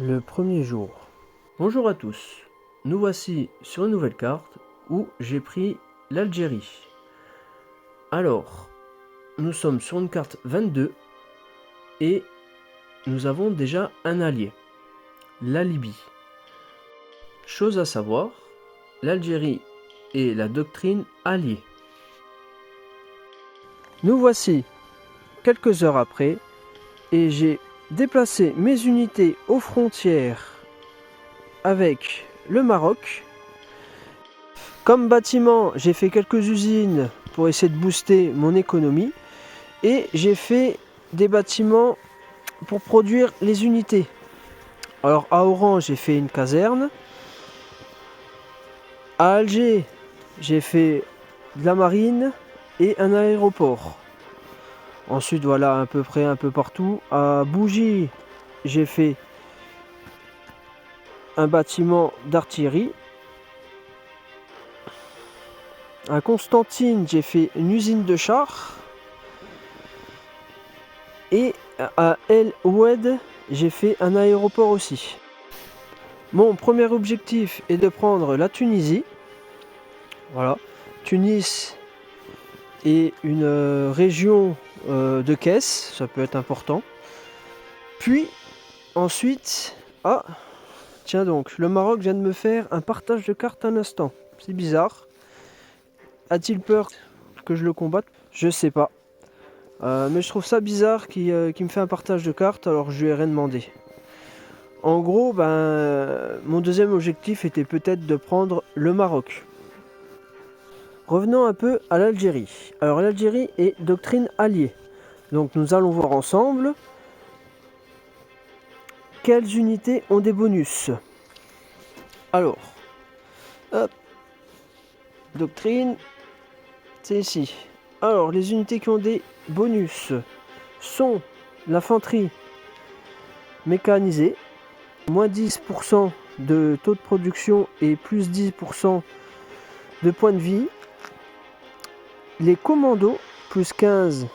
Le premier jour. Bonjour à tous, nous voici sur une nouvelle carte où j'ai pris l'Algérie. Alors, nous sommes sur une carte 22 et nous avons déjà un allié, la Libye. Chose à savoir, l'Algérie est la doctrine alliée. Nous voici quelques heures après et j'ai déplacé mes unités aux frontières avec le Maroc. Comme bâtiment, j'ai fait quelques usines pour essayer de booster mon économie et j'ai fait des bâtiments pour produire les unités. Alors à Oran, j'ai fait une caserne. À Alger, j'ai fait de la marine et un aéroport. Ensuite, voilà, à peu près un peu partout. À Bougie, j'ai fait un bâtiment d'artillerie. À Constantine, j'ai fait une usine de chars. Et à El Oued, j'ai fait un aéroport aussi. Mon premier objectif est de prendre la Tunisie. Voilà. Tunis est une région de caisse, ça peut être important. Puis, ensuite, tiens donc, le Maroc vient de me faire un partage de cartes un instant. C'est bizarre. A-t-il peur que je le combatte? Je sais pas. Mais je trouve ça bizarre qu'il me fait un partage de cartes alors que je lui ai rien demandé. En gros, mon deuxième objectif était peut-être de prendre le Maroc. Revenons un peu à l'Algérie. Alors l'Algérie est doctrine alliée. Donc nous allons voir ensemble quelles unités ont des bonus. Alors, hop, doctrine, c'est ici. Alors les unités qui ont des bonus sont l'infanterie mécanisée, moins 10% de taux de production et plus 10% de points de vie. Les commandos, plus 15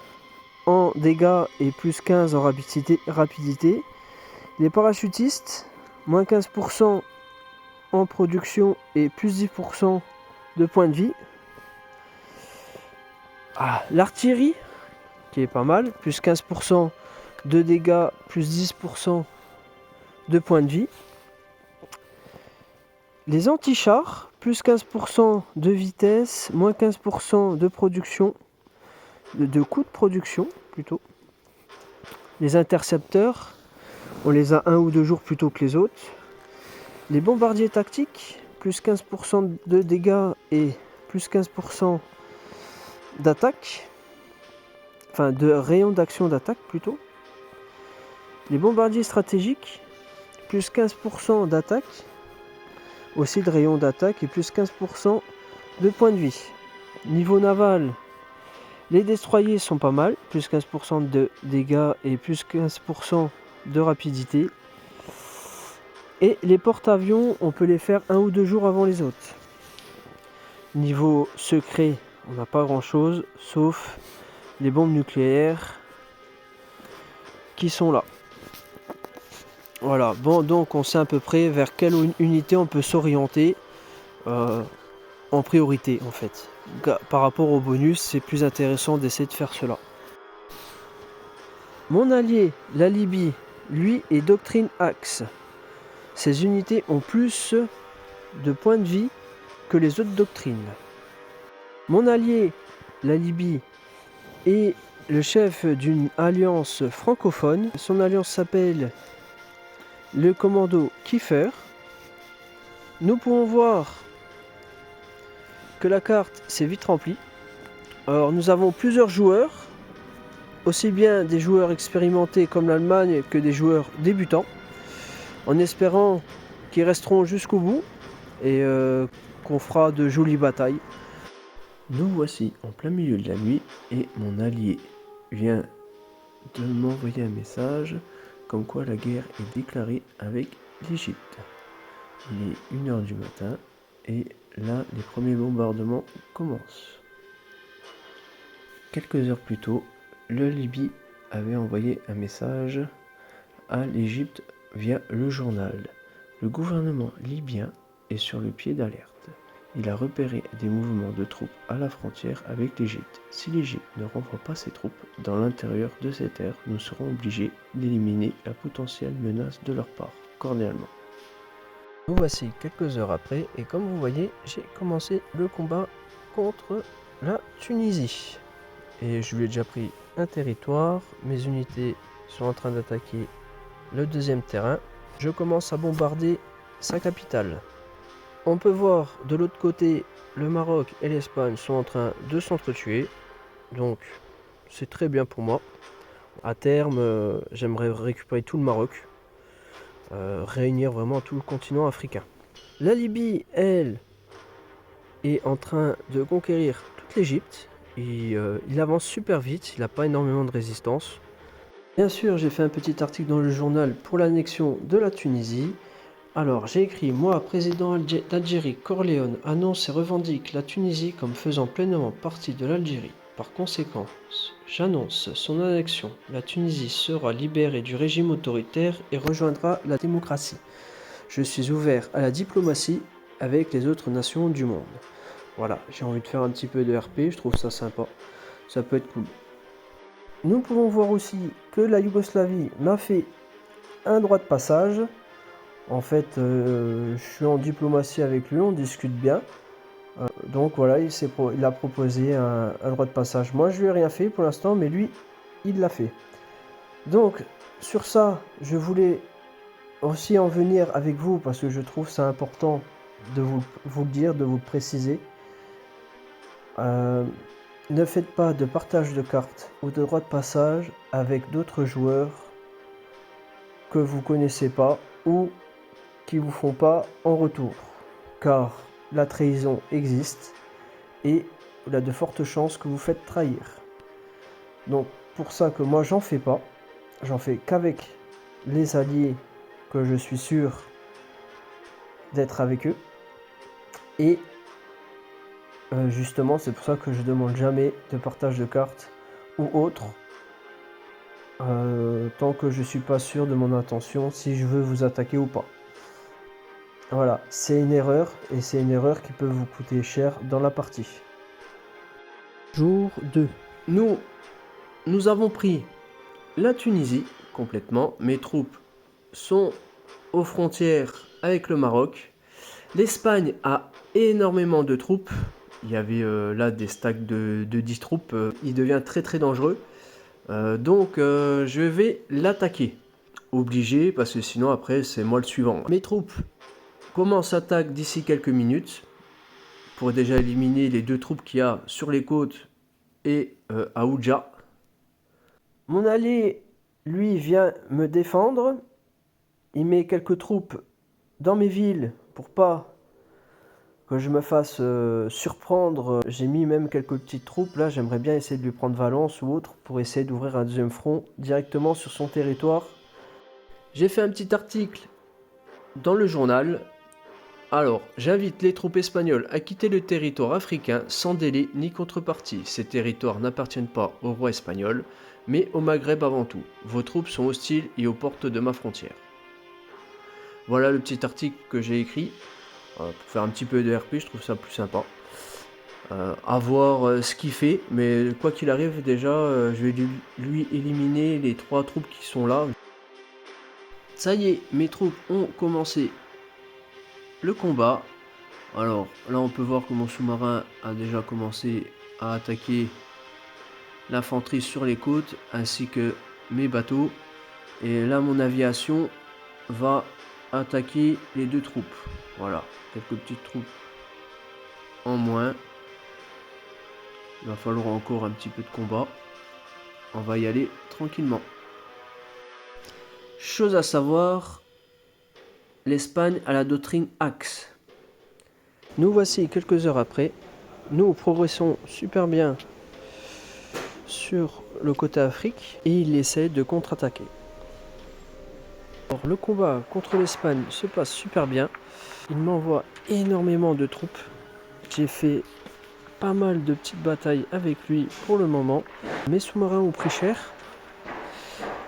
en dégâts et plus 15 en rapidité. Les parachutistes, moins 15% en production et plus 10% de points de vie. L'artillerie, qui est pas mal, plus 15% de dégâts, plus 10% de points de vie. Les anti-chars, plus 15% de vitesse, moins 15% de production, de coût de production plutôt. Les intercepteurs, on les a 1 ou 2 jours plus tôt que les autres. Les bombardiers tactiques, plus 15% de dégâts et plus 15% d'attaque. Enfin, de rayon d'action d'attaque plutôt. Les bombardiers stratégiques, plus 15% d'attaque. Aussi de rayon d'attaque et plus 15% de points de vie. Niveau naval, les destroyers sont pas mal, plus 15% de dégâts et plus 15% de rapidité. Et les porte-avions, on peut les faire 1 ou 2 jours avant les autres. Niveau secret, on n'a pas grand chose, sauf les bombes nucléaires qui sont là. Voilà, bon, donc on sait à peu près vers quelle unité on peut s'orienter en priorité en fait. Par rapport au bonus, c'est plus intéressant d'essayer de faire cela. Mon allié, la Libye, lui est doctrine axe. Ces unités ont plus de points de vie que les autres doctrines. Mon allié, la Libye, est le chef d'une alliance francophone. Son alliance s'appelle le commando Kiefer. Nous pouvons voir que la carte s'est vite remplie. Alors nous avons plusieurs joueurs, aussi bien des joueurs expérimentés comme l'Allemagne que des joueurs débutants, en espérant qu'ils resteront jusqu'au bout et qu'on fera de jolies batailles. Nous voici en plein milieu de la nuit et mon allié vient de m'envoyer un message comme quoi la guerre est déclarée avec l'Égypte. Il est 1h du matin et là les premiers bombardements commencent. Quelques heures plus tôt, le Libye avait envoyé un message à l'Égypte via le journal. Le gouvernement libyen est sur le pied d'alerte. Il a repéré des mouvements de troupes à la frontière avec l'Égypte. Si l'Égypte ne renvoie pas ses troupes dans l'intérieur de ces terres, nous serons obligés d'éliminer la potentielle menace de leur part, cordialement. Nous voici quelques heures après, et comme vous voyez, j'ai commencé le combat contre la Tunisie. Et je lui ai déjà pris un territoire, mes unités sont en train d'attaquer le deuxième terrain. Je commence à bombarder sa capitale. On peut voir de l'autre côté, le Maroc et l'Espagne sont en train de s'entretuer. Donc c'est très bien pour moi. À terme, j'aimerais récupérer tout le Maroc. Réunir vraiment tout le continent africain. La Libye, elle, est en train de conquérir toute l'Égypte. Il avance super vite, il n'a pas énormément de résistance. Bien sûr, j'ai fait un petit article dans le journal pour l'annexion de la Tunisie. Alors, j'ai écrit « Moi, président d'Algérie, Corleone annonce et revendique la Tunisie comme faisant pleinement partie de l'Algérie. Par conséquent, j'annonce son annexion. La Tunisie sera libérée du régime autoritaire et rejoindra la démocratie. Je suis ouvert à la diplomatie avec les autres nations du monde. » Voilà, j'ai envie de faire un petit peu de RP, je trouve ça sympa. Ça peut être cool. Nous pouvons voir aussi que la Yougoslavie m'a fait un droit de passage. En fait, je suis en diplomatie avec lui, on discute bien. Donc voilà, il a proposé un droit de passage. Moi, je lui ai rien fait pour l'instant, mais lui, il l'a fait. Donc, sur ça, je voulais aussi en venir avec vous, parce que je trouve ça important de vous le dire, de vous le préciser. Ne faites pas de partage de cartes ou de droit de passage avec d'autres joueurs que vous connaissez pas ou qui vous font pas en retour, car la trahison existe et il y a de fortes chances que vous faites trahir. Donc pour ça que moi j'en fais pas, j'en fais qu'avec les alliés que je suis sûr d'être avec eux. Et justement c'est pour ça que je demande jamais de partage de cartes ou autre, tant que je suis pas sûr de mon intention, si je veux vous attaquer ou pas. Voilà, c'est une erreur, et c'est une erreur qui peut vous coûter cher dans la partie. Jour 2. Nous avons pris la Tunisie complètement. Mes troupes sont aux frontières avec le Maroc. L'Espagne a énormément de troupes. Il y avait là des stacks de 10 troupes. Il devient très très dangereux. Donc je vais l'attaquer. Obligé, parce que sinon après c'est moi le suivant. Mes troupes commencent l'attaque d'ici quelques minutes. Pour déjà éliminer les 2 troupes qu'il y a sur les côtes et à Oujda. Mon allié, lui, vient me défendre. Il met quelques troupes dans mes villes pour pas que je me fasse surprendre. J'ai mis même quelques petites troupes. Là, j'aimerais bien essayer de lui prendre Valence ou autre pour essayer d'ouvrir un deuxième front directement sur son territoire. J'ai fait un petit article dans le journal. Alors, j'invite les troupes espagnoles à quitter le territoire africain sans délai ni contrepartie. Ces territoires n'appartiennent pas au roi espagnol, mais au Maghreb avant tout. Vos troupes sont hostiles et aux portes de ma frontière. Voilà le petit article que j'ai écrit. Pour faire un petit peu de RP, je trouve ça plus sympa. À voir ce qu'il fait, mais quoi qu'il arrive, déjà, je vais lui éliminer les 3 troupes qui sont là. Ça y est, mes troupes ont commencé le combat. Alors là on peut voir que mon sous-marin a déjà commencé à attaquer l'infanterie sur les côtes ainsi que mes bateaux. Et là mon aviation va attaquer les 2 troupes. Voilà, quelques petites troupes en moins. Il va falloir encore un petit peu de combat. On va y aller tranquillement. Chose à savoir, l'Espagne a la doctrine Axe. Nous voici quelques heures après. Nous progressons super bien sur le côté Afrique et il essaie de contre-attaquer. Alors, le combat contre l'Espagne se passe super bien. Il m'envoie énormément de troupes. J'ai fait pas mal de petites batailles avec lui pour le moment. Mes sous-marins ont pris cher.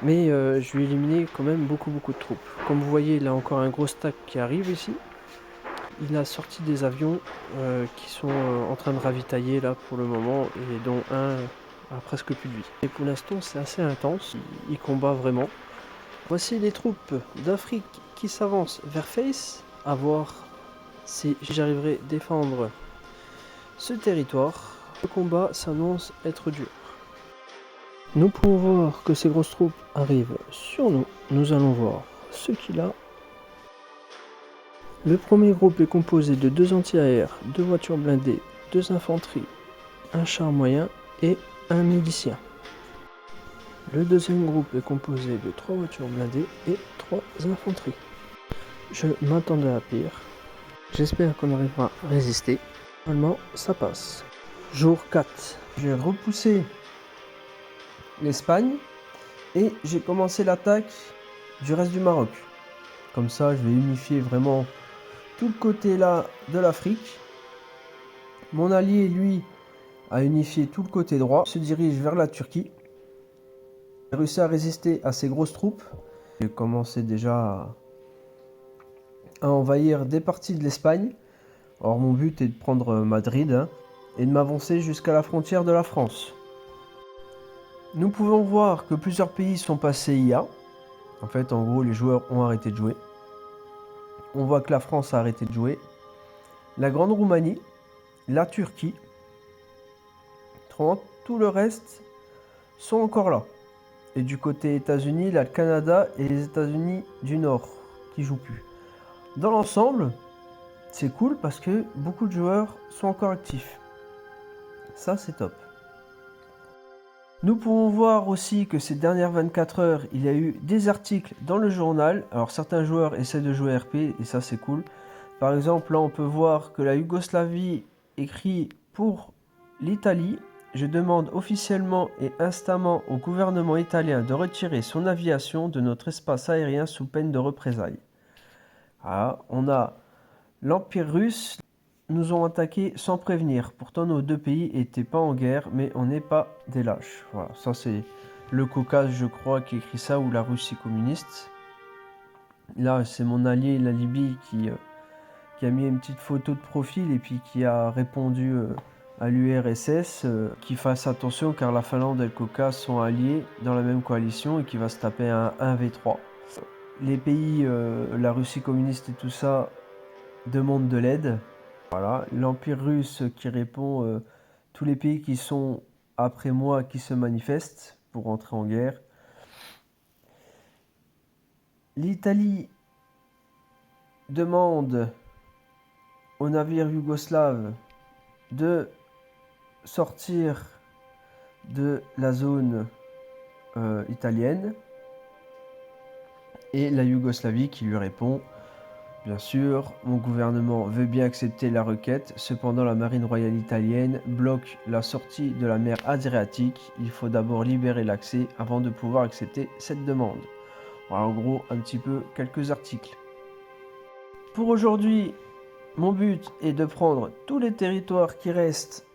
Mais je lui ai éliminé quand même beaucoup de troupes. Comme vous voyez, il a encore un gros stack qui arrive ici. Il a sorti des avions qui sont en train de ravitailler là pour le moment, et dont un a presque plus de vie. Et pour l'instant, c'est assez intense, il combat vraiment. Voici les troupes d'Afrique qui s'avancent vers Face, à voir si j'arriverai à défendre ce territoire. Le combat s'annonce être dur. Nous pouvons voir que ces grosses troupes arrivent sur nous. Nous allons voir ce qu'il a. Le premier groupe est composé de 2 anti-aériens, 2 voitures blindées, 2 infanteries, un char moyen et un milicien. Le deuxième groupe est composé de 3 voitures blindées et 3 infanteries. Je m'attendais à pire. J'espère qu'on arrivera à résister. Normalement, ça passe. Jour 4. J'ai repoussé l'Espagne et j'ai commencé l'attaque du reste du Maroc. Comme ça, je vais unifier vraiment tout le côté là de l'Afrique. Mon allié, lui, a unifié tout le côté droit, se dirige vers la Turquie. J'ai réussi à résister à ces grosses troupes. J'ai commencé déjà à envahir des parties de l'Espagne. Or, mon but est de prendre Madrid et de m'avancer jusqu'à la frontière de la France. Nous pouvons voir que plusieurs pays sont passés IA. En fait, en gros, les joueurs ont arrêté de jouer. On voit que la France a arrêté de jouer. La Grande Roumanie, la Turquie, tout le reste sont encore là. Et du côté États-Unis, il y a le Canada et les États-Unis du Nord qui jouent plus. Dans l'ensemble, c'est cool parce que beaucoup de joueurs sont encore actifs. Ça, c'est top. Nous pouvons voir aussi que ces dernières 24 heures, il y a eu des articles dans le journal. Alors certains joueurs essaient de jouer RP et ça c'est cool. Par exemple, là on peut voir que la Yougoslavie écrit pour l'Italie. Je demande officiellement et instamment au gouvernement italien de retirer son aviation de notre espace aérien sous peine de représailles. Ah, on a l'Empire russe. Nous ont attaqués sans prévenir. Pourtant, nos deux pays n'étaient pas en guerre, mais on n'est pas des lâches. Voilà, ça c'est le Caucase, je crois, qui écrit ça, ou la Russie communiste. Là, c'est mon allié, la Libye, qui a mis une petite photo de profil et puis qui a répondu à l'URSS qu'il fasse attention car la Finlande et le Caucase sont alliés dans la même coalition et qu'il va se taper un 1v3. Les pays, la Russie communiste et tout ça, demandent de l'aide. Voilà, l'Empire russe qui répond, tous les pays qui sont après moi qui se manifestent pour entrer en guerre. L'Italie demande aux navires yougoslaves de sortir de la zone italienne. Et la Yougoslavie qui lui répond: bien sûr, mon gouvernement veut bien accepter la requête, cependant la marine royale italienne bloque la sortie de la mer Adriatique. Il faut d'abord libérer l'accès avant de pouvoir accepter cette demande. Voilà, en gros, un petit peu quelques articles. Pour aujourd'hui, mon but est de prendre tous les territoires qui restent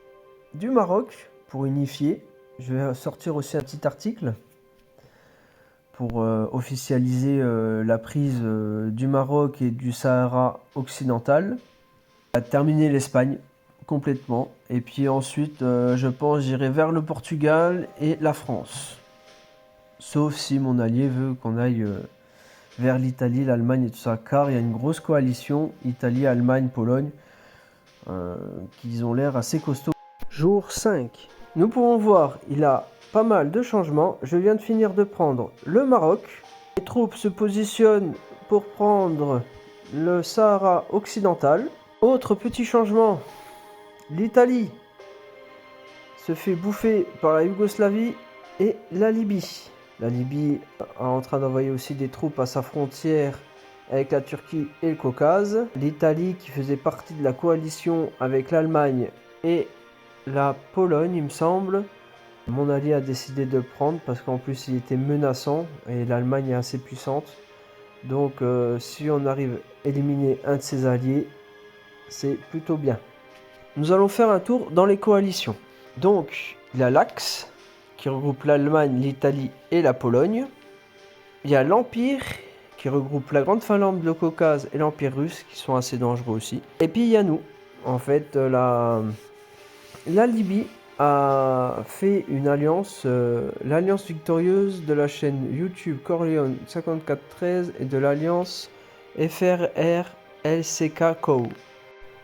du Maroc pour unifier. Je vais sortir aussi un petit article pour officialiser la prise du Maroc et du Sahara occidental. À terminer l'Espagne complètement. Et puis ensuite, je pense, j'irai vers le Portugal et la France. Sauf si mon allié veut qu'on aille vers l'Italie, l'Allemagne et tout ça. Car il y a une grosse coalition, Italie, Allemagne, Pologne, qui ont l'air assez costauds. Jour 5. Nous pouvons voir, il a pas mal de changements. Je viens de finir de prendre le Maroc. Les troupes se positionnent pour prendre le Sahara occidental. Autre petit changement, l'Italie se fait bouffer par la Yougoslavie et la Libye. La Libye est en train d'envoyer aussi des troupes à sa frontière avec la Turquie et le Caucase. L'Italie qui faisait partie de la coalition avec l'Allemagne et la Pologne, il me semble. Mon allié a décidé de le prendre parce qu'en plus il était menaçant et l'Allemagne est assez puissante. Donc si on arrive à éliminer un de ses alliés, c'est plutôt bien. Nous allons faire un tour dans les coalitions. Donc il y a l'Axe qui regroupe l'Allemagne, l'Italie et la Pologne. Il y a l'Empire qui regroupe la Grande Finlande, le Caucase et l'Empire russe qui sont assez dangereux aussi. Et puis il y a nous. En fait, la Libye a fait une alliance, l'alliance victorieuse de la chaîne YouTube Corleone 5413 et de l'alliance FRR-LCK Co.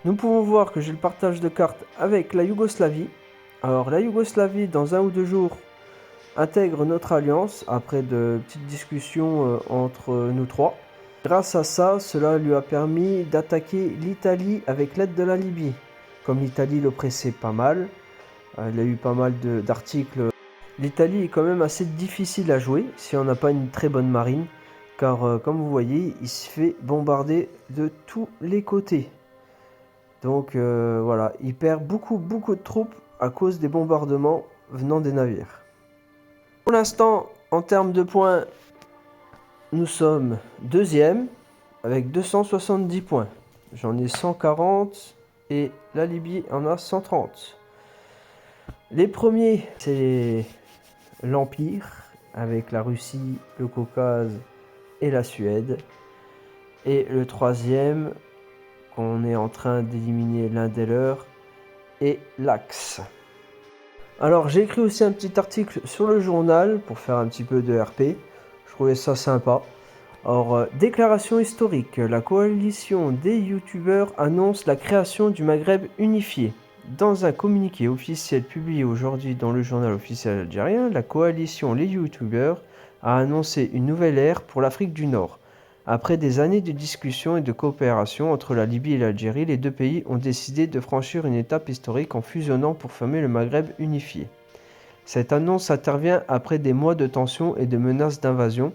Nous pouvons voir que j'ai le partage de cartes avec la Yougoslavie. Alors la Yougoslavie, dans 1 ou 2 jours, intègre notre alliance après de petites discussions entre nous trois. Grâce à ça, cela lui a permis d'attaquer l'Italie avec l'aide de la Libye. Comme l'Italie l'oppressait pas mal, il a eu pas mal d'articles. L'Italie est quand même assez difficile à jouer si on n'a pas une très bonne marine, car comme vous voyez, il se fait bombarder de tous les côtés. Donc voilà, il perd beaucoup de troupes à cause des bombardements venant des navires. Pour l'instant, en termes de points, nous sommes deuxième avec 270 points. J'en ai 140 et la Libye en a 130. Les premiers, c'est l'Empire avec la Russie, le Caucase et la Suède. Et le troisième, qu'on est en train d'éliminer l'un des leurs, est l'Axe. Alors j'ai écrit aussi un petit article sur le journal pour faire un petit peu de RP. Je trouvais ça sympa. Alors, déclaration historique. La coalition des youtubeurs annonce la création du Maghreb unifié. Dans un communiqué officiel publié aujourd'hui dans le journal officiel algérien, la coalition Les Youtubeurs a annoncé une nouvelle ère pour l'Afrique du Nord. Après des années de discussions et de coopération entre la Libye et l'Algérie, les deux pays ont décidé de franchir une étape historique en fusionnant pour former le Maghreb unifié. Cette annonce intervient après des mois de tensions et de menaces d'invasion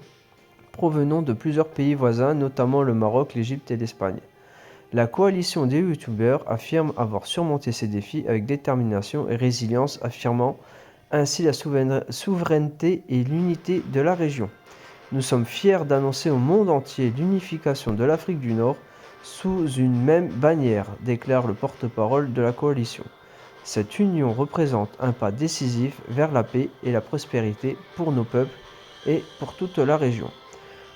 provenant de plusieurs pays voisins, notamment le Maroc, l'Égypte et l'Espagne. La coalition des youtubeurs affirme avoir surmonté ces défis avec détermination et résilience, affirmant ainsi la souveraineté et l'unité de la région. Nous sommes fiers d'annoncer au monde entier l'unification de l'Afrique du Nord sous une même bannière, déclare le porte-parole de la coalition. Cette union représente un pas décisif vers la paix et la prospérité pour nos peuples et pour toute la région.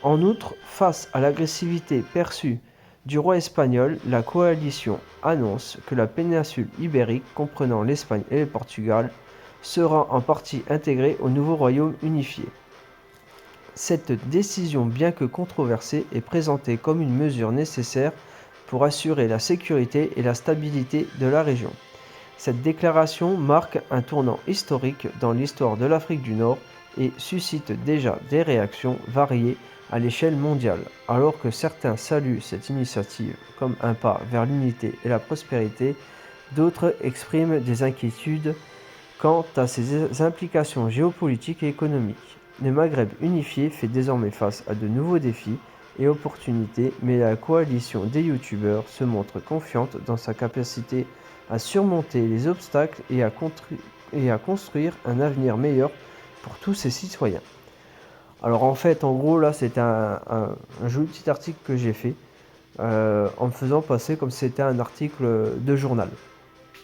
En outre, face à l'agressivité perçue du roi espagnol, la coalition annonce que la péninsule ibérique, comprenant l'Espagne et le Portugal, sera en partie intégrée au nouveau royaume unifié. Cette décision, bien que controversée, est présentée comme une mesure nécessaire pour assurer la sécurité et la stabilité de la région. Cette déclaration marque un tournant historique dans l'histoire de l'Afrique du Nord et suscite déjà des réactions variées à l'échelle mondiale. Alors que certains saluent cette initiative comme un pas vers l'unité et la prospérité, d'autres expriment des inquiétudes quant à ses implications géopolitiques et économiques. Le Maghreb unifié fait désormais face à de nouveaux défis et opportunités, mais la coalition des youtubeurs se montre confiante dans sa capacité à surmonter les obstacles et à construire un avenir meilleur pour tous ses citoyens. Alors en fait, en gros, là, c'est un joli petit article que j'ai fait en me faisant passer comme si c'était un article de journal.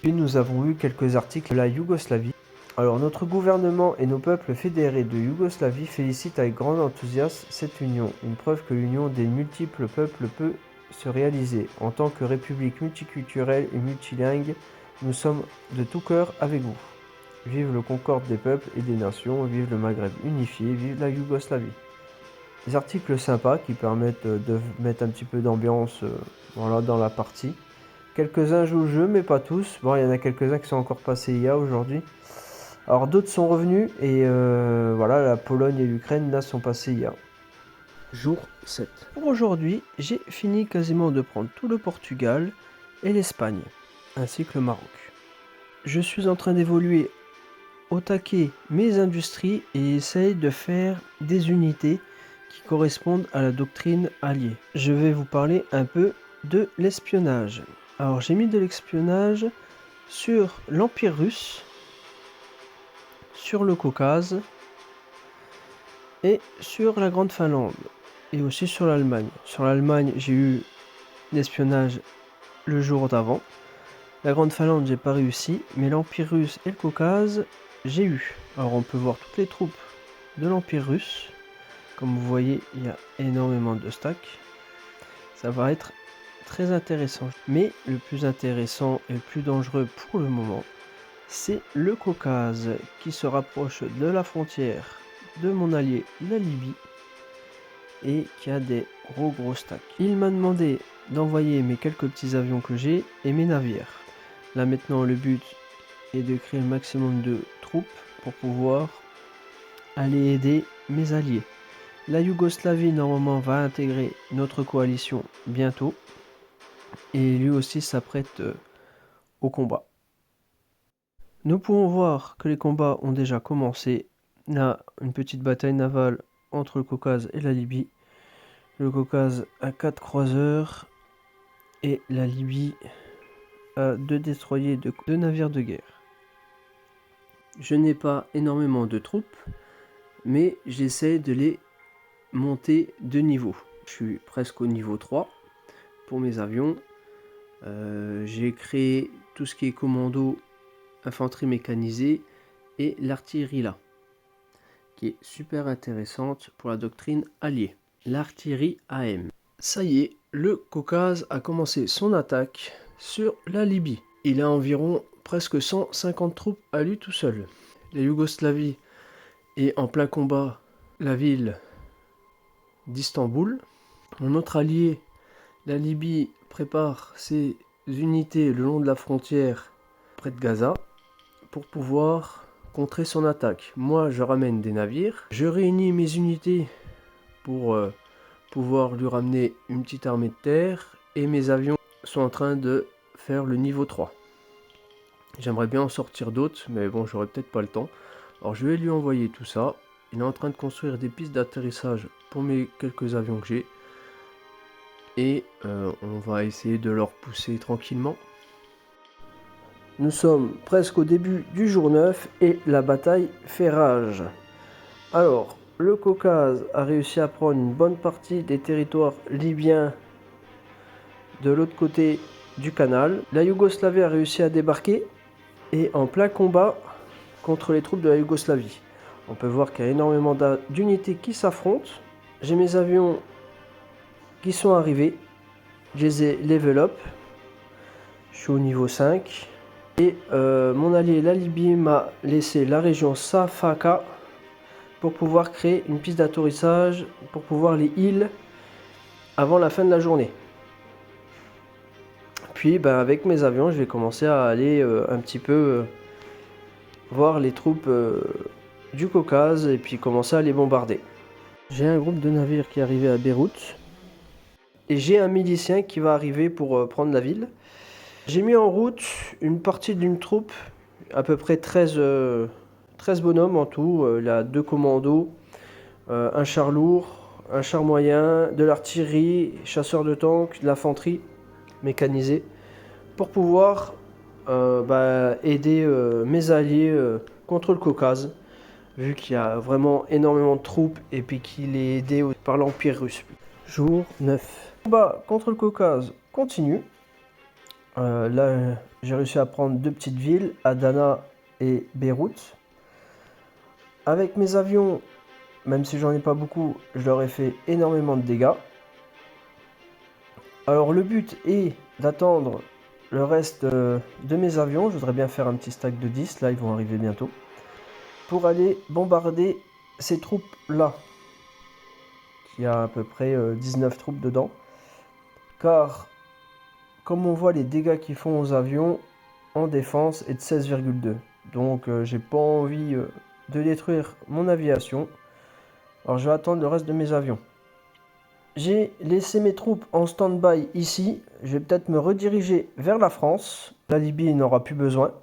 Puis nous avons eu quelques articles de la Yougoslavie. Alors notre gouvernement et nos peuples fédérés de Yougoslavie félicitent avec grand enthousiasme cette union, une preuve que l'union des multiples peuples peut se réaliser. En tant que république multiculturelle et multilingue, nous sommes de tout cœur avec vous. Vive le concorde des peuples et des nations, vive le Maghreb unifié, vive la Yougoslavie. Des articles sympas qui permettent de mettre un petit peu d'ambiance voilà, dans la partie. Quelques-uns jouent au jeu, mais pas tous. Bon, il y en a quelques-uns qui sont encore passés IA aujourd'hui. Alors d'autres sont revenus et voilà, la Pologne et l'Ukraine là sont passés IA. Jour 7. Pour aujourd'hui, j'ai fini quasiment de prendre tout le Portugal et l'Espagne, ainsi que le Maroc. Je suis en train d'évoluer au taquet mes industries et essaye de faire des unités qui correspondent à la doctrine alliée. Je vais vous parler un peu de l'espionnage. Alors j'ai mis de l'espionnage sur l'Empire russe, sur le Caucase et sur la Grande Finlande et aussi sur l'Allemagne. Sur l'Allemagne, j'ai eu l'espionnage le jour d'avant. La Grande Finlande, j'ai pas réussi, mais l'Empire russe et le Caucase, j'ai eu. Alors on peut voir toutes les troupes de l'Empire russe Comme vous voyez, il y a énormément de stacks. Ça va être très intéressant. Mais le plus intéressant et le plus dangereux pour le moment, c'est le Caucase qui se rapproche de la frontière de mon allié, la Libye, et qui a des gros stacks. Il m'a demandé d'envoyer mes quelques petits avions que j'ai et mes navires. Là maintenant, le but est de créer le maximum de troupes pour pouvoir aller aider mes alliés. La Yougoslavie normalement va intégrer notre coalition bientôt et lui aussi s'apprête au combat. Nous pouvons voir que les combats ont déjà commencé. Là, une petite bataille navale entre le Caucase et la Libye. Le Caucase a 4 croiseurs et la Libye a 2 destroyers de 2 navires de guerre. Je n'ai pas énormément de troupes, mais j'essaie de les monter de niveau. Je suis presque au niveau 3 pour mes avions. J'ai créé tout ce qui est commando, infanterie mécanisée et l'artillerie là, qui est super intéressante pour la doctrine alliée. L'artillerie AM. Ça y est, le Caucase a commencé son attaque sur la Libye. Il a environ presque 150 troupes à lui tout seul. La Yougoslavie est en plein combat la ville d'Istanbul. Mon autre allié, la Libye, prépare ses unités le long de la frontière près de Gaza pour pouvoir contrer son attaque. Moi, je ramène des navires. Je réunis mes unités pour pouvoir lui ramener une petite armée de terre. Et mes avions sont en train de faire le niveau 3. J'aimerais bien en sortir d'autres, mais bon, j'aurai peut-être pas le temps. Alors, je vais lui envoyer tout ça. Il est en train de construire des pistes d'atterrissage pour mes quelques avions que j'ai. Et on va essayer de leur pousser tranquillement. Nous sommes presque au début du jour 9 et la bataille fait rage. Alors, le Caucase a réussi à prendre une bonne partie des territoires libyens de l'autre côté du canal. La Yougoslavie a réussi à débarquer et en plein combat contre les troupes de la Yougoslavie. On peut voir qu'il y a énormément d'unités qui s'affrontent. J'ai mes avions qui sont arrivés. Je les ai level up. Je suis au niveau 5. Et mon allié la Libye m'a laissé la région Safaka pour pouvoir créer une piste d'atterrissage pour pouvoir les heal avant la fin de la journée. Puis avec mes avions, je vais commencer à aller un petit peu voir les troupes du Caucase et puis commencer à les bombarder. J'ai un groupe de navires qui est arrivé à Beyrouth et j'ai un milicien qui va arriver pour prendre la ville. J'ai mis en route une partie d'une troupe, à peu près 13 bonhommes en tout. Il a 2 commandos, un char lourd, un char moyen, de l'artillerie, chasseurs de tanks, de l'infanterie mécanisée, pour pouvoir aider mes alliés contre le Caucase, vu qu'il y a vraiment énormément de troupes et puis qu'il est aidé par l'Empire russe. Jour 9. Le combat contre le Caucase continue. Là, j'ai réussi à prendre 2 petites villes, Adana et Beyrouth. Avec mes avions, même si j'en ai pas beaucoup, je leur ai fait énormément de dégâts. Alors le but est d'attendre le reste de mes avions. Je voudrais bien faire un petit stack de 10, là ils vont arriver bientôt, pour aller bombarder ces troupes là. Il y a à peu près 19 troupes dedans. Car comme on voit, les dégâts qu'ils font aux avions en défense est de 16,2. Donc j'ai pas envie de détruire mon aviation. Alors je vais attendre le reste de mes avions. J'ai laissé mes troupes en stand-by ici. Je vais peut-être me rediriger vers la France. La Libye n'aura plus besoin.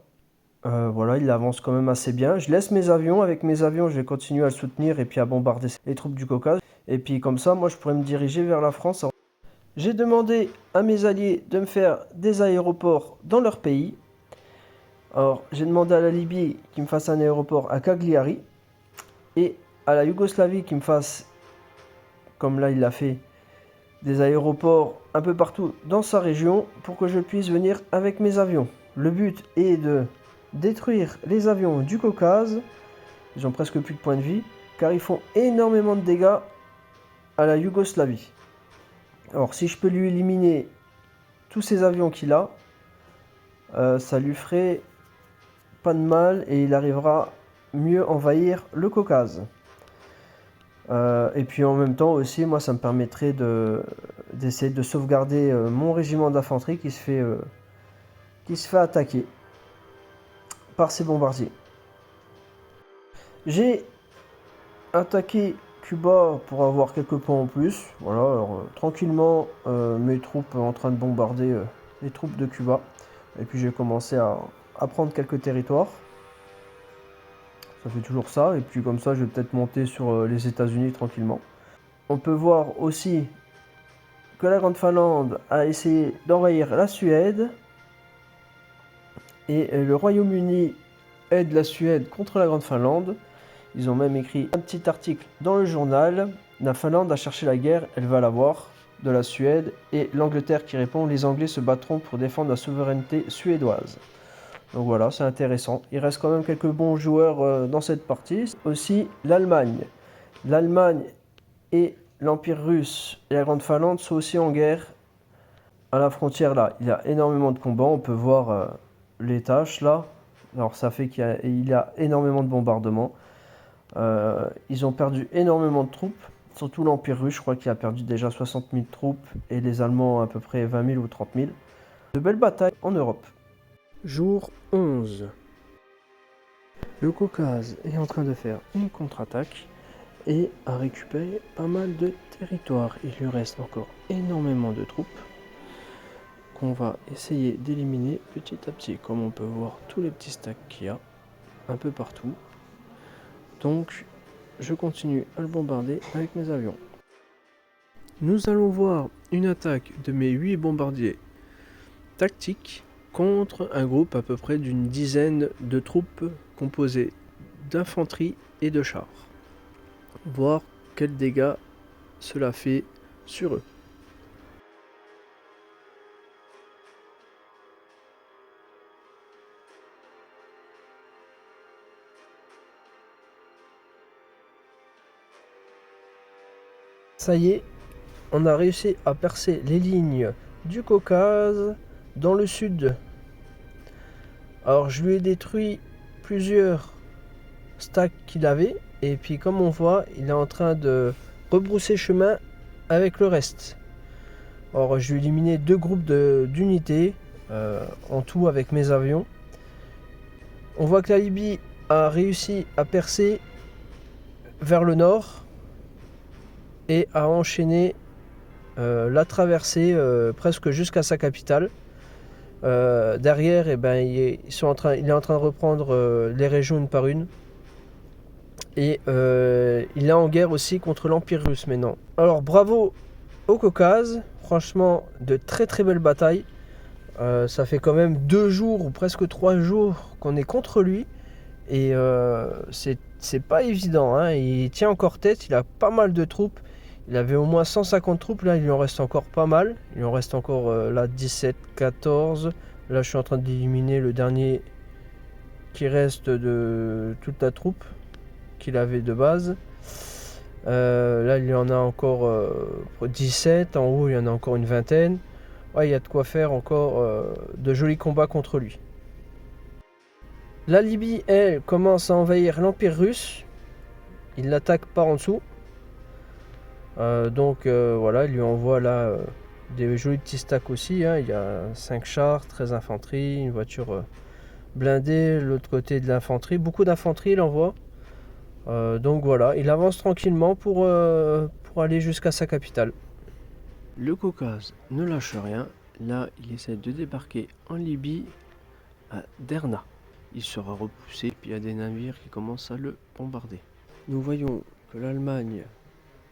Voilà, il avance quand même assez bien. Je laisse mes avions. Avec mes avions, je vais continuer à le soutenir et puis à bombarder les troupes du Caucase. Et puis comme ça, moi je pourrais me diriger vers la France. J'ai demandé à mes alliés de me faire des aéroports dans leur pays. Alors, j'ai demandé à la Libye qui me fasse un aéroport à Cagliari et à la Yougoslavie qui me fasse, comme là il l'a fait, des aéroports un peu partout dans sa région pour que je puisse venir avec mes avions. Le but est de détruire les avions du Caucase. Ils ont presque plus de points de vie car ils font énormément de dégâts à la Yougoslavie. Alors si je peux lui éliminer tous ces avions qu'il a, ça lui ferait pas de mal et il arrivera mieux envahir le Caucase. Et puis en même temps aussi, moi ça me permettrait d'essayer de sauvegarder mon régiment d'infanterie qui se fait attaquer par ces bombardiers. J'ai attaqué Cuba pour avoir quelques points en plus. Voilà, alors tranquillement mes troupes en train de bombarder les troupes de Cuba. Et puis j'ai commencé à prendre quelques territoires. Ça fait toujours ça. Et puis comme ça, je vais peut-être monter sur les États-Unis tranquillement. On peut voir aussi que la Grande Finlande a essayé d'envahir la Suède. Et le Royaume-Uni aide la Suède contre la Grande Finlande. Ils ont même écrit un petit article dans le journal. La Finlande a cherché la guerre, elle va l'avoir, de la Suède. Et l'Angleterre qui répond, les Anglais se battront pour défendre la souveraineté suédoise. Donc voilà, c'est intéressant. Il reste quand même quelques bons joueurs dans cette partie. Aussi l'Allemagne. L'Allemagne et l'Empire russe et la Grande Finlande sont aussi en guerre à la frontière là. Il y a énormément de combats, on peut voir les tâches là. Alors ça fait qu'il y a énormément de bombardements. Ils ont perdu énormément de troupes, surtout l'Empire russe, je crois qu'il a perdu déjà 60 000 troupes et les Allemands à peu près 20 000 ou 30 000. De belles batailles en Europe. Jour 11. Le Caucase est en train de faire une contre-attaque et a récupéré pas mal de territoire. Il lui reste encore énormément de troupes qu'on va essayer d'éliminer petit à petit. Comme on peut voir tous les petits stacks qu'il y a un peu partout. Donc je continue à le bombarder avec mes avions. Nous allons voir une attaque de mes 8 bombardiers tactiques contre un groupe à peu près d'une dizaine de troupes composées d'infanterie et de chars. Voir quels dégâts cela fait sur eux. Ça y est, on a réussi à percer les lignes du Caucase dans le sud. Alors je lui ai détruit plusieurs stacks qu'il avait et puis comme on voit, il est en train de rebrousser chemin avec le reste. Alors je lui ai éliminé 2 groupes d'unités en tout avec mes avions. On voit que la Libye a réussi à percer vers le nord et à enchaîner la traversée presque jusqu'à sa capitale. Derrière, il est en train de reprendre les régions une par une. Et il est en guerre aussi contre l'Empire russe maintenant. Alors bravo au Caucase, franchement de très très belles batailles. Ça fait quand même 2 jours ou presque 3 jours qu'on est contre lui. Et c'est pas évident, hein. Il tient encore tête, il a pas mal de troupes. Il avait au moins 150 troupes, là il lui en reste encore pas mal. Il lui en reste encore là 17, 14. Là je suis en train d'éliminer le dernier qui reste de toute la troupe qu'il avait de base. Là il y en a encore 17, en haut il y en a encore une vingtaine. Ouais, il y a de quoi faire encore de jolis combats contre lui. La Libye, elle, commence à envahir l'Empire russe. Il l'attaque par en dessous. Donc voilà, il lui envoie là des jolis petits stacks aussi. Hein. Il y a 5 chars, 13 infanterie, une voiture blindée, l'autre côté de l'infanterie. Beaucoup d'infanterie il envoie. Donc voilà, il avance tranquillement pour aller jusqu'à sa capitale. Le Caucase ne lâche rien. Là, il essaie de débarquer en Libye à Derna. Il sera repoussé, puis il y a des navires qui commencent à le bombarder. Nous voyons que l'Allemagne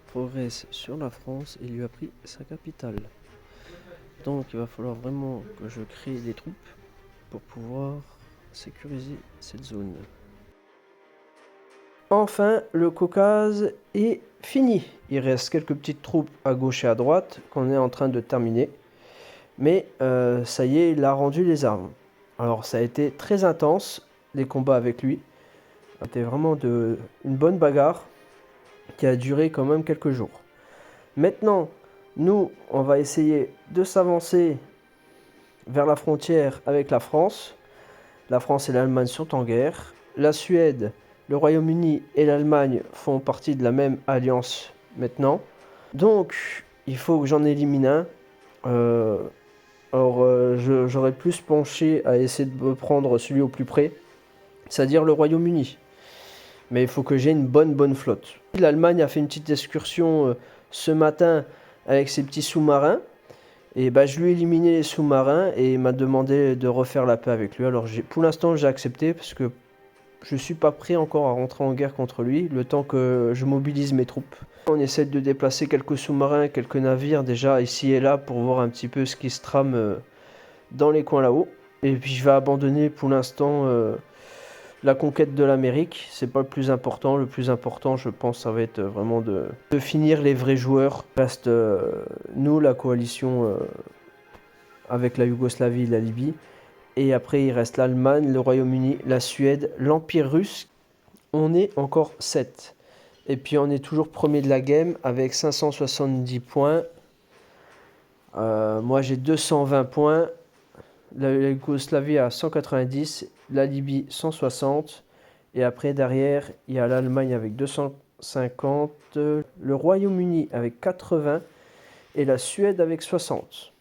progresse sur la France et lui a pris sa capitale. Donc il va falloir vraiment que je crée des troupes pour pouvoir sécuriser cette zone. Enfin, le Caucase est fini. Il reste quelques petites troupes à gauche et à droite qu'on est en train de terminer. Mais ça y est, il a rendu les armes. Alors ça a été très intense, les combats avec lui. C'était vraiment une bonne bagarre qui a duré quand même quelques jours. Maintenant, nous, on va essayer de s'avancer vers la frontière avec la France. La France et l'Allemagne sont en guerre. La Suède, le Royaume-Uni et l'Allemagne font partie de la même alliance maintenant. Donc, il faut que j'en élimine un. J'aurais plus penché à essayer de me prendre celui au plus près, c'est-à-dire le Royaume-Uni. Mais il faut que j'ai une bonne flotte. L'Allemagne a fait une petite excursion ce matin avec ses petits sous-marins. Et bah, je lui ai éliminé les sous-marins et il m'a demandé de refaire la paix avec lui. Alors pour l'instant j'ai accepté parce que je suis pas prêt encore à rentrer en guerre contre lui, le temps que je mobilise mes troupes. On essaie de déplacer quelques sous-marins, quelques navires déjà ici et là pour voir un petit peu ce qui se trame dans les coins là-haut. Et puis je vais abandonner pour l'instant la conquête de l'Amérique. C'est pas le plus important. Le plus important, je pense, ça va être vraiment de finir les vrais joueurs. Reste nous, la coalition avec la Yougoslavie et la Libye. Et après, il reste l'Allemagne, le Royaume-Uni, la Suède, l'Empire russe. On est encore 7. Et puis on est toujours premier de la game avec 570 points. Moi j'ai 220 points. La Yougoslavie a 190, la Libye 160. Et après derrière, il y a l'Allemagne avec 250, le Royaume-Uni avec 80 et la Suède avec 60.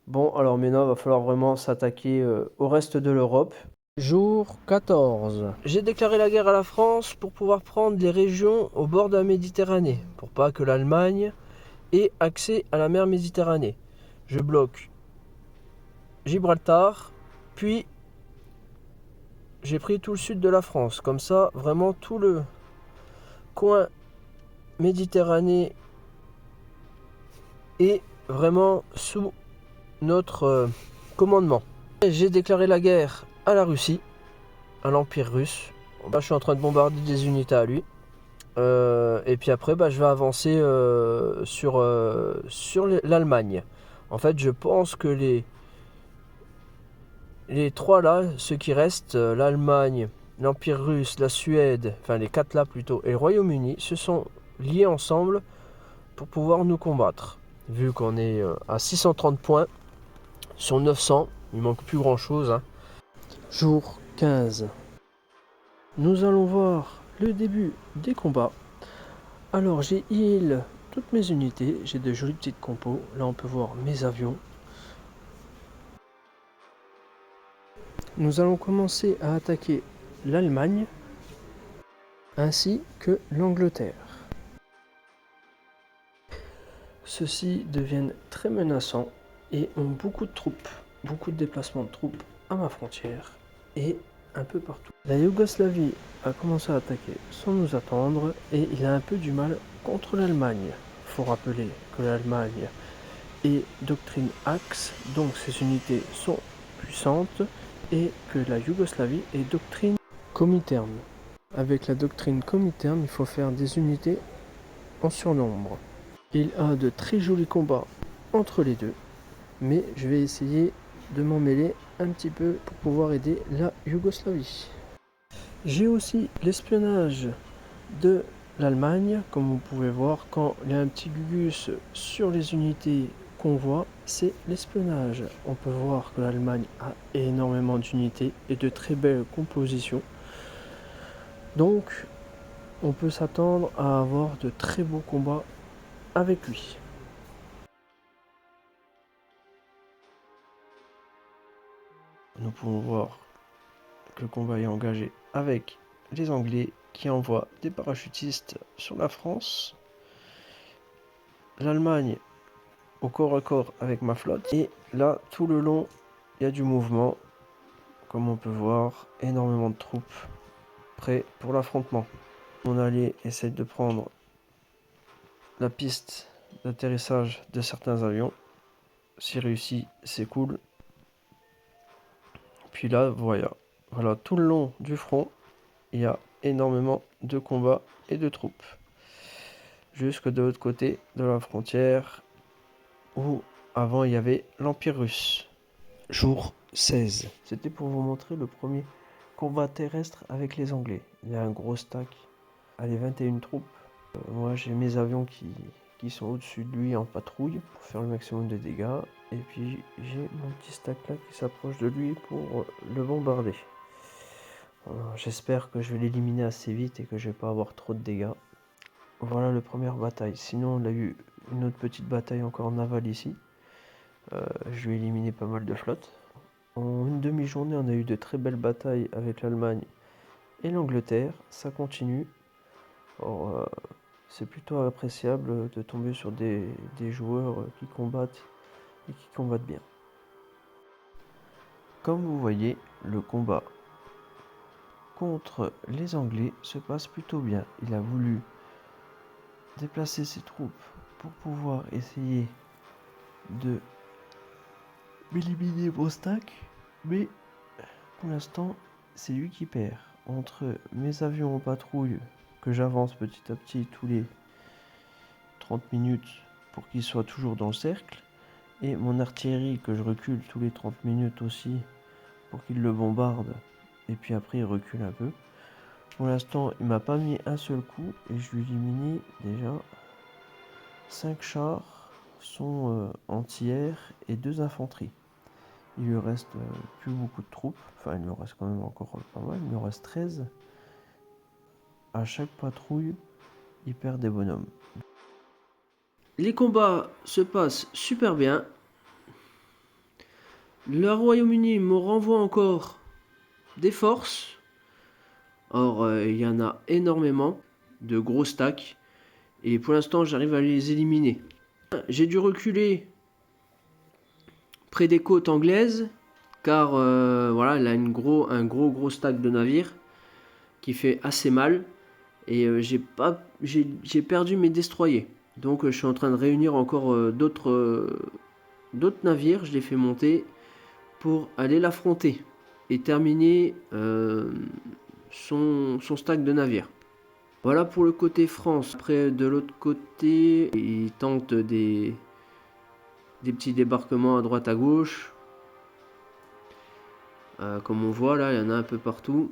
Bon, alors maintenant, il va falloir vraiment s'attaquer au reste de l'Europe. Jour 14. J'ai déclaré la guerre à la France pour pouvoir prendre les régions au bord de la Méditerranée, pour pas que l'Allemagne ait accès à la mer Méditerranée. Je bloque Gibraltar, puis j'ai pris tout le sud de la France. Comme ça, vraiment tout le coin Méditerranée est vraiment sous notre commandement. J'ai déclaré la guerre à la Russie, à l'Empire russe. Là, je suis en train de bombarder des unités à lui. Et puis après, je vais avancer sur l'Allemagne. En fait, je pense que les trois là, ceux qui restent, l'Allemagne, l'Empire russe, la Suède, enfin les quatre là plutôt, et le Royaume-Uni, se sont liés ensemble pour pouvoir nous combattre. Vu qu'on est à 630 points sur 900, il manque plus grand chose. Hein. Jour 15. Nous allons voir le début des combats. Alors j'ai heal toutes mes unités, j'ai de jolies petites compos. Là on peut voir mes avions. Nous allons commencer à attaquer l'Allemagne ainsi que l'Angleterre. Ceux-ci deviennent très menaçants et ont beaucoup de troupes, beaucoup de déplacements de troupes à ma frontière et un peu partout. La Yougoslavie a commencé à attaquer sans nous attendre et il a un peu du mal contre l'Allemagne. Il faut rappeler que l'Allemagne est doctrine Axe, donc ses unités sont puissantes, et que la Yougoslavie est doctrine Comintern. Avec la doctrine Comintern, il faut faire des unités en surnombre. Il a de très jolis combats entre les deux, mais je vais essayer de m'en mêler un petit peu pour pouvoir aider la Yougoslavie. J'ai aussi l'espionnage de l'Allemagne, comme vous pouvez voir, quand il y a un petit gugus sur les unités qu'on voit, c'est l'espionnage. On peut voir que l'Allemagne a énormément d'unités et de très belles compositions. Donc, on peut s'attendre à avoir de très beaux combats avec lui. Nous pouvons voir que le combat est engagé avec les Anglais qui envoient des parachutistes sur la France. L'Allemagne au corps à corps avec ma flotte. Et là, tout le long, il y a du mouvement. Comme on peut voir, énormément de troupes prêts pour l'affrontement. Mon allié essaie de prendre la piste d'atterrissage de certains avions. Si réussi, c'est cool. Puis là, voilà, tout le long du front, il y a énormément de combats et de troupes. Jusque de l'autre côté de la frontière, où avant il y avait l'Empire russe. Jour 16. C'était pour vous montrer le premier combat terrestre avec les Anglais. Il y a un gros stack. Allez, 21 troupes. Moi j'ai mes avions qui sont au-dessus de lui en patrouille pour faire le maximum de dégâts. Et puis j'ai mon petit stack là qui s'approche de lui pour le bombarder. J'espère que je vais l'éliminer assez vite et que je vais pas avoir trop de dégâts. Voilà la première bataille. Sinon on a eu une autre petite bataille encore navale ici. Je lui ai éliminé pas mal de flottes. En une demi-journée on a eu de très belles batailles avec l'Allemagne et l'Angleterre. Ça continue. Alors, c'est plutôt appréciable de tomber sur des joueurs qui combattent et qui combattent bien. Comme vous voyez, le combat contre les Anglais se passe plutôt bien. Il a voulu déplacer ses troupes pour pouvoir essayer de m'éliminer mon stack, mais pour l'instant c'est lui qui perd. Entre mes avions en patrouille que j'avance petit à petit tous les 30 minutes pour qu'ils soient toujours dans le cercle, et mon artillerie que je recule tous les 30 minutes aussi pour qu'il le bombarde, et puis après il recule un peu. Pour l'instant il m'a pas mis un seul coup et je lui ai éliminé déjà 5 chars, son anti-air et 2 infanteries. Il lui reste plus beaucoup de troupes, enfin il lui reste quand même encore pas mal, il lui reste 13. À chaque patrouille il perd des bonhommes. Les combats se passent super bien. Le Royaume-Uni me renvoie encore des forces. Or, il y en a énormément de gros stacks. Et pour l'instant, j'arrive à les éliminer. J'ai dû reculer près des côtes anglaises. Car voilà, elle a un gros stack de navires qui fait assez mal. Et j'ai perdu mes destroyers. Donc je suis en train de réunir encore d'autres navires. Je les fais monter pour aller l'affronter et terminer son stack de navires. Voilà pour le côté France. Après, de l'autre côté, ils tentent des petits débarquements à droite à gauche. Comme on voit là, il y en a un peu partout.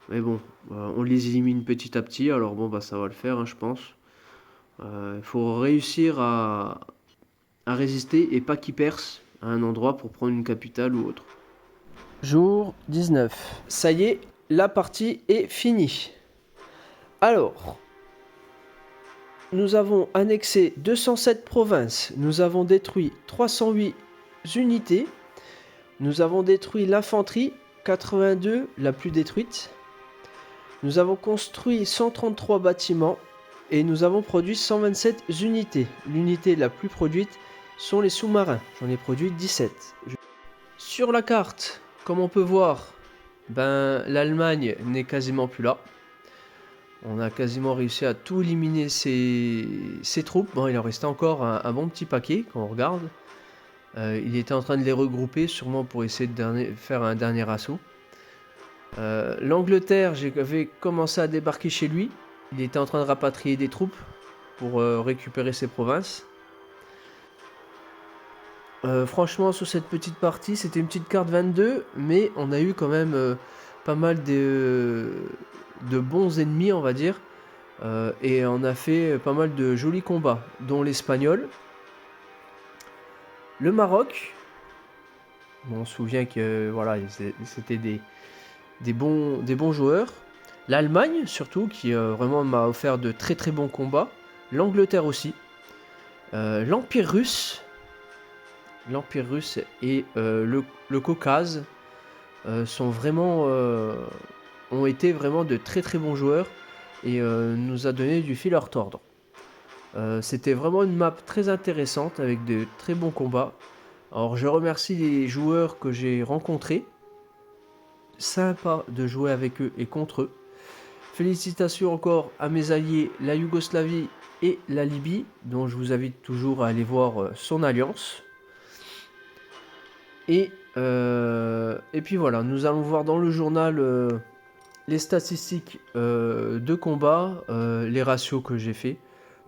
Mais bon, on les élimine petit à petit. Alors bon, ça va le faire, hein, je pense. Il faut réussir à résister et pas qu'ils percent à un endroit pour prendre une capitale ou autre. Jour 19. Ça y est, la partie est finie. Alors, nous avons annexé 207 provinces. Nous avons détruit 308 unités. Nous avons détruit l'infanterie, 82, la plus détruite. Nous avons construit 133 bâtiments et nous avons produit 127 unités. L'unité la plus produite sont les sous-marins. J'en ai produit 17. Sur la carte, comme on peut voir, l'Allemagne n'est quasiment plus là. On a quasiment réussi à tout éliminer ses troupes. Bon, il en restait encore un bon petit paquet quand on regarde. Il était en train de les regrouper, sûrement pour essayer de faire un dernier assaut. L'Angleterre, j'avais commencé à débarquer chez lui. Il était en train de rapatrier des troupes pour récupérer ses provinces. Franchement, sur cette petite partie, c'était une petite carte 22, mais on a eu quand même pas mal de bons ennemis, on va dire. Et on a fait pas mal de jolis combats, dont l'Espagnol, le Maroc. Bon, on se souvient que voilà, c'était des bons joueurs. L'Allemagne, surtout, qui vraiment m'a offert de très très bons combats. L'Angleterre aussi. L'Empire russe. L'Empire russe et le Caucase ont été vraiment de très très bons joueurs et nous a donné du fil à retordre. C'était vraiment une map très intéressante avec de très bons combats. Alors je remercie les joueurs que j'ai rencontrés. Sympa de jouer avec eux et contre eux. Félicitations encore à mes alliés, la Yougoslavie et la Libye, dont je vous invite toujours à aller voir son alliance. Et puis voilà, nous allons voir dans le journal les statistiques de combat, les ratios que j'ai fait.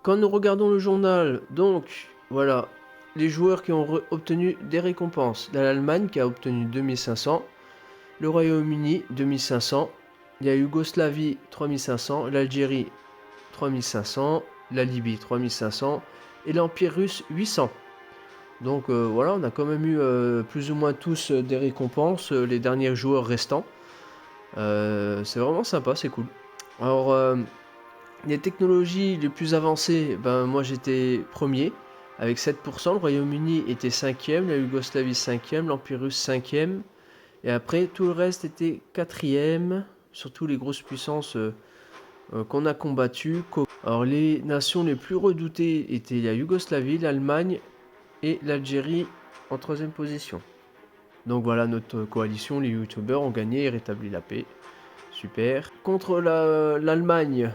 Quand nous regardons le journal, donc voilà, les joueurs qui ont obtenu des récompenses. L'Allemagne qui a obtenu 2500, le Royaume-Uni 2500, la Yougoslavie 3500, l'Algérie 3500, la Libye 3500 et l'Empire russe 800. Donc voilà, on a quand même eu plus ou moins tous des récompenses, les derniers joueurs restants. C'est vraiment sympa, c'est cool. Alors, les technologies les plus avancées, ben moi j'étais premier avec 7%, le Royaume-Uni était 5e, la Yougoslavie 5e, l'Empire russe 5e, et après tout le reste était 4e, surtout les grosses puissances qu'on a combattues. Alors les nations les plus redoutées étaient la Yougoslavie, l'Allemagne et l'Algérie en 3e position. Donc voilà, notre coalition, les youtubeurs ont gagné et rétabli la paix. Super. Contre l'Allemagne,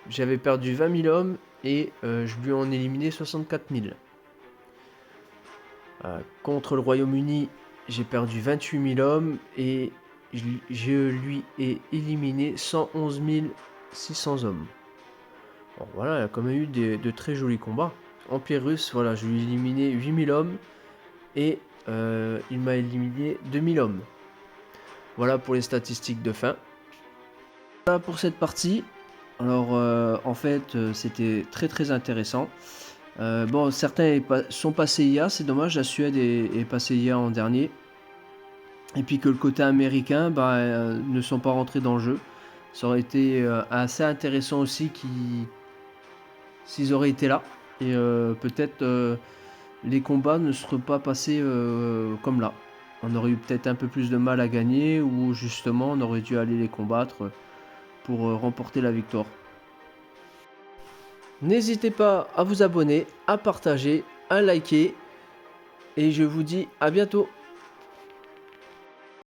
j'avais perdu 20 000 hommes et je lui en ai éliminé 64 000. Contre le Royaume-Uni, j'ai perdu 28 000 hommes et je lui ai éliminé 111 600 hommes. Bon, voilà, il y a quand même eu de très jolis combats. Empire russe, voilà, je lui ai éliminé 8 000 hommes et il m'a éliminé 2000 hommes. Voilà pour les statistiques de fin. Voilà pour cette partie. Alors en fait c'était très intéressant. Bon, certains sont passés IA, c'est dommage, la Suède est passée IA en dernier. Et puis que le côté américain ne sont pas rentrés dans le jeu. Ça aurait été assez intéressant aussi s'ils auraient été là. Et peut-être les combats ne seraient pas passés comme là. On aurait eu peut-être un peu plus de mal à gagner, ou justement on aurait dû aller les combattre pour remporter la victoire. N'hésitez pas à vous abonner, à partager, à liker, et je vous dis à bientôt.